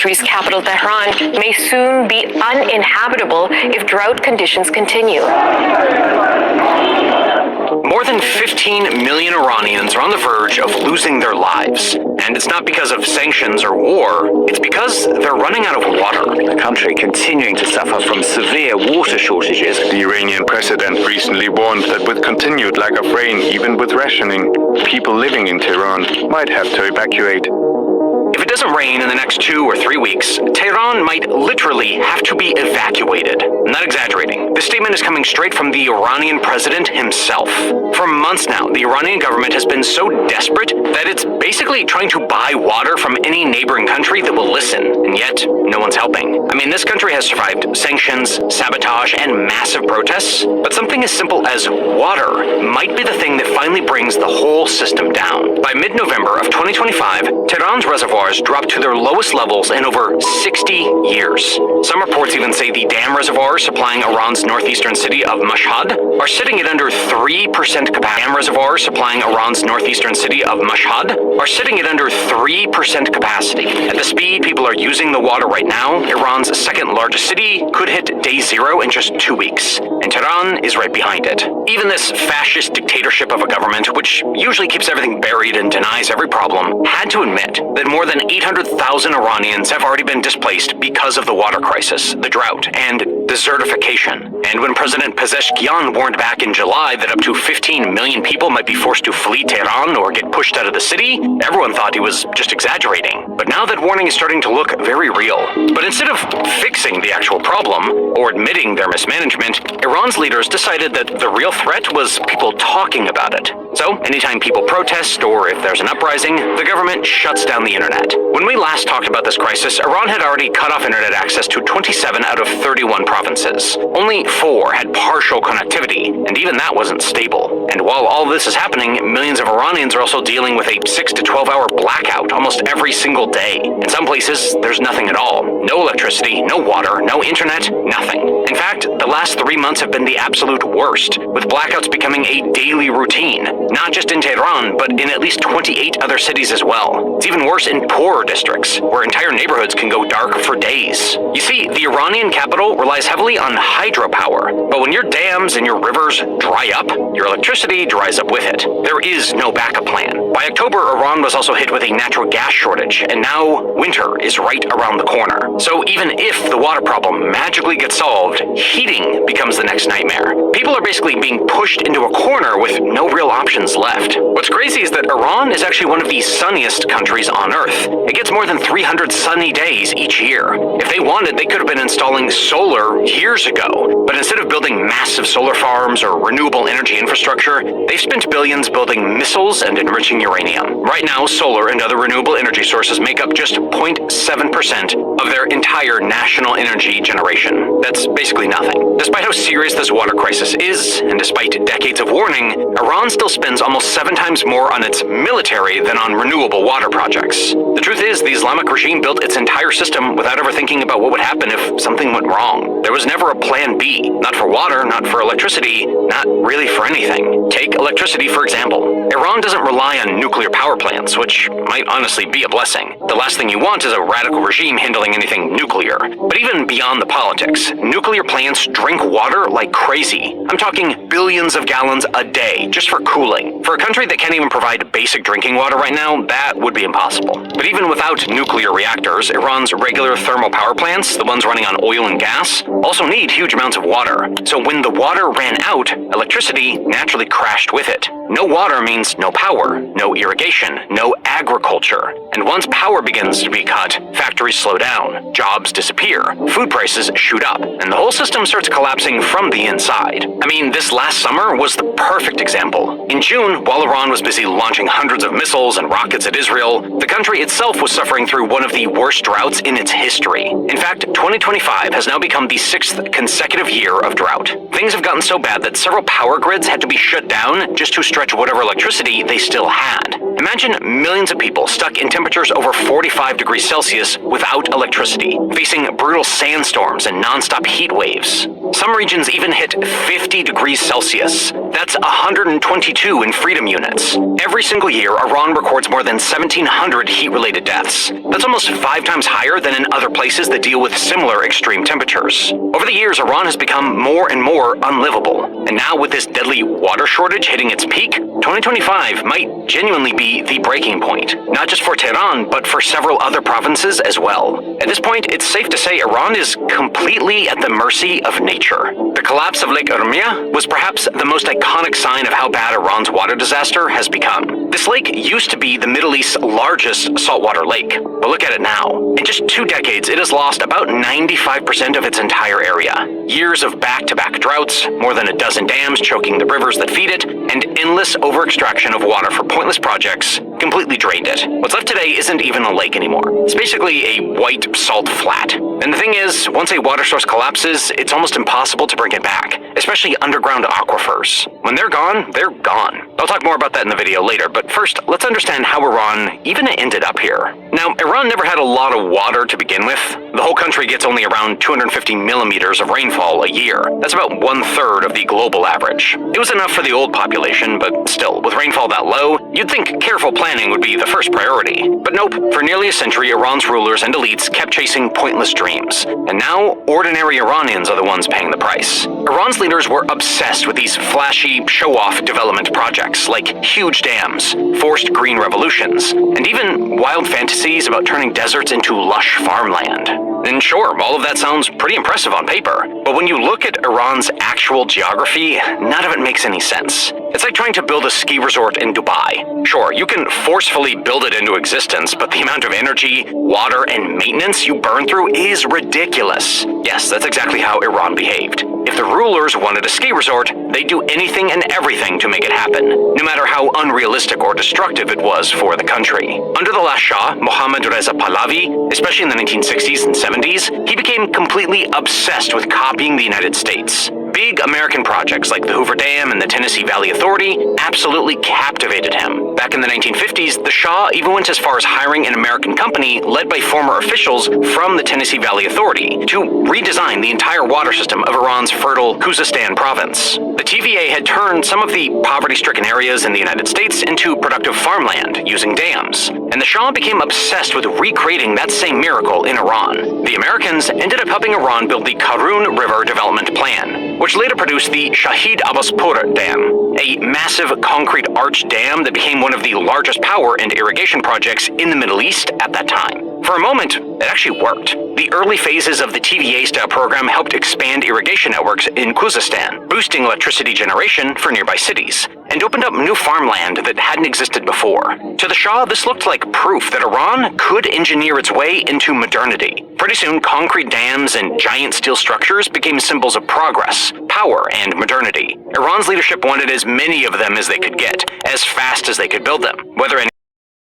country's capital, Tehran, may soon be uninhabitable if drought conditions continue. More than 15 million Iranians are on the verge of losing their lives. And it's not because of sanctions or war, it's because they're running out of water. The country continuing to suffer from severe water shortages. The Iranian president recently warned that with continued lack of rain, even with rationing, people living in Tehran might have to evacuate. If it doesn't rain in the next 2 or 3 weeks, Tehran might literally have to be evacuated. I'm not exaggerating. This statement is coming straight from the Iranian president himself. For months now, the Iranian government has been so desperate that it's basically trying to buy water from any neighboring country that will listen, and yet no one's helping. I mean, this country has survived sanctions, sabotage, and massive protests, but something as simple as water might be the thing that finally brings the whole system down. By mid-November of 2025, Tehran's reservoirs dropped to their lowest levels in over 60 years. Some reports even say the dam reservoirs supplying Iran's northeastern city of Mashhad are sitting at under 3% capacity. Dam reservoirs supplying Iran's northeastern city of Mashhad are sitting at under 3% capacity. At the speed people are using the water right now, Iran's second largest city could hit day zero in just 2 weeks, and Tehran is right behind it. Even this fascist dictatorship of a government, which usually keeps everything buried and denies every problem, had to admit that more than 800,000 Iranians have already been displaced because of the water crisis, the drought, and desertification. And when President Pezeshkian warned back in July that up to 15 million people might be forced to flee Tehran or get pushed out of the city, everyone thought he was just exaggerating. But now that warning is starting to look very real. But instead of fixing the actual problem, or admitting their mismanagement, Iran's leaders decided that the real threat was people talking about it. So, anytime people protest or if there's an uprising, the government shuts down the internet. When we last talked about this crisis, Iran had already cut off internet access to 27 out of 31 provinces. Only 4 had partial connectivity, and even that wasn't stable. And while all this is happening, millions of Iranians are also dealing with a 6 to 12 hour blackout almost every single day. In some places, there's nothing at all. No electricity, no water, no internet, nothing. In fact, the last 3 months have been the absolute worst, with blackouts becoming a daily routine. Not just in Tehran, but in at least 28 other cities as well. It's even worse in poorer districts, where entire neighborhoods can go dark for days. You see, the Iranian capital relies heavily on hydropower, but when your dams and your rivers dry up, your electricity dries up with it. There is no backup plan. By October, Iran was also hit with a natural gas shortage, and now winter is right around the corner. So even if the water problem magically gets solved, heating becomes the next nightmare. People are basically being pushed into a corner with no real options left. What's crazy is that Iran is actually one of the sunniest countries on Earth. It gets more than 300 sunny days each year. If they wanted, they could have been installing solar years ago. But instead of building massive solar farms or renewable energy infrastructure, they've spent billions building missiles and enriching uranium. Right now, solar and other renewable energy sources make up just 0.7% of their entire national energy generation. That's basically nothing. Despite how serious this water crisis is, and despite decades of warning, Iran still spends almost 7 times more on its military than on renewable water projects. The truth is, the Islamic regime built its entire system without ever thinking about what would happen if something went wrong. There was never a plan B. Not for water, not for electricity, not really for anything. Take electricity, for example. Iran doesn't rely on nuclear power plants, which might honestly be a blessing. The last thing you want is a radical regime handling anything nuclear. But even beyond the politics, nuclear plants drink water like crazy. I'm talking billions of gallons a day just for cooling. For a country that can't even provide basic drinking water right now, that would be impossible. But even without nuclear reactors, Iran's regular thermal power plants, the ones running on oil and gas, also need huge amounts of water. So when the water ran out, electricity naturally crashed with it. No water means no power, no irrigation, no agriculture. And once power begins to be cut, factories slow down, jobs disappear, food prices shoot up, and the whole system starts collapsing from the inside. I mean, this last summer was the perfect example. In June, while Iran was busy launching hundreds of missiles and rockets at Israel, the country itself was suffering through one of the worst droughts in its history. In fact, 2025 has now become the 6th consecutive year of drought. Things have gotten so bad that several power grids had to be shut down just to stretch whatever electricity they still had. Imagine millions of people stuck in temperatures over 45 degrees Celsius without electricity, facing brutal sandstorms and non-stop heat waves. Some regions even hit 50 degrees Celsius. That's 122 in freedom units. Every single year, Iran records more than 1,700 heat-related deaths. That's almost 5 times higher than in other places that deal with similar extreme temperatures. Over the years, Iran has become more and more unlivable. And now with this deadly water shortage hitting its peak, 2025 might genuinely be the breaking point. Not just for Tehran, but for several other provinces as well. At this point, it's safe to say Iran is completely at the mercy of nature. The collapse of Lake Urmia was perhaps the most iconic sign of how bad Iran's water disaster has become. This lake used to be the Middle East's largest saltwater lake, but look at it now. In just 2 decades, it has lost about 95% of its entire area. Years of back-to-back droughts, more than a dozen dams choking the rivers that feed it, and endless over-extraction of water for pointless projects completely drained it. What's left today isn't even a lake anymore. It's basically a white salt flat. And the thing is, once a water source collapses, it's almost impossible to bring it back, especially underground aquifers. When they're gone, they're gone. I'll talk more about that in the video later, but first, let's understand how Iran even ended up here. Now, Iran never had a lot of water to begin with. The whole country gets only around 250 millimeters of rainfall a year. That's about 1/3 of the global average. It was enough for the old population, but still, with rainfall that low, you'd think careful planning would be the first priority. But nope, for nearly a century, Iran's rulers and elites kept chasing pointless dreams. And now, ordinary Iranians are the ones paying the price. Iran's leaders were obsessed with these flashy, show-off development projects, like huge dams, forced green revolutions, and even wild fantasies about turning deserts into lush farmland. And sure, all of that sounds pretty impressive on paper, but when you look at Iran's actual geography, none of it makes any sense. It's like trying to build a ski resort in Dubai. Sure, you can forcefully build it into existence, but the amount of energy, water, and maintenance you burn through is ridiculous. Yes, that's exactly how Iran behaved. If the rulers wanted a ski resort, they'd do anything and everything to make it happen, no matter how unrealistic or destructive it was for the country. Under the last Shah, Mohammad Reza Pahlavi, especially in the 1960s and 70s, he became completely obsessed with copying the United States. Big American projects like the Hoover Dam and the Tennessee Valley Authority absolutely captivated him. Back in the 1950s, the Shah even went as far as hiring an American company led by former officials from the Tennessee Valley Authority to redesign the entire water system of Iran's fertile Khuzestan province. The TVA had turned some of the poverty-stricken areas in the United States into productive farmland using dams, and the Shah became obsessed with recreating that same miracle in Iran. The Americans ended up helping Iran build the Karun River Development Plan, which later produced the Shahid Abbaspur Dam, a massive concrete arch dam that became one of the largest power and irrigation projects in the Middle East at that time. For a moment, it actually worked. The early phases of the TVA-style program helped expand irrigation networks in Khuzestan, boosting electricity generation for nearby cities, and opened up new farmland that hadn't existed before. To the Shah, this looked like proof that Iran could engineer its way into modernity. Pretty soon, concrete dams and giant steel structures became symbols of progress, power, and modernity. Iran's leadership wanted as many of them as they could get, as fast as they could build them. Whether in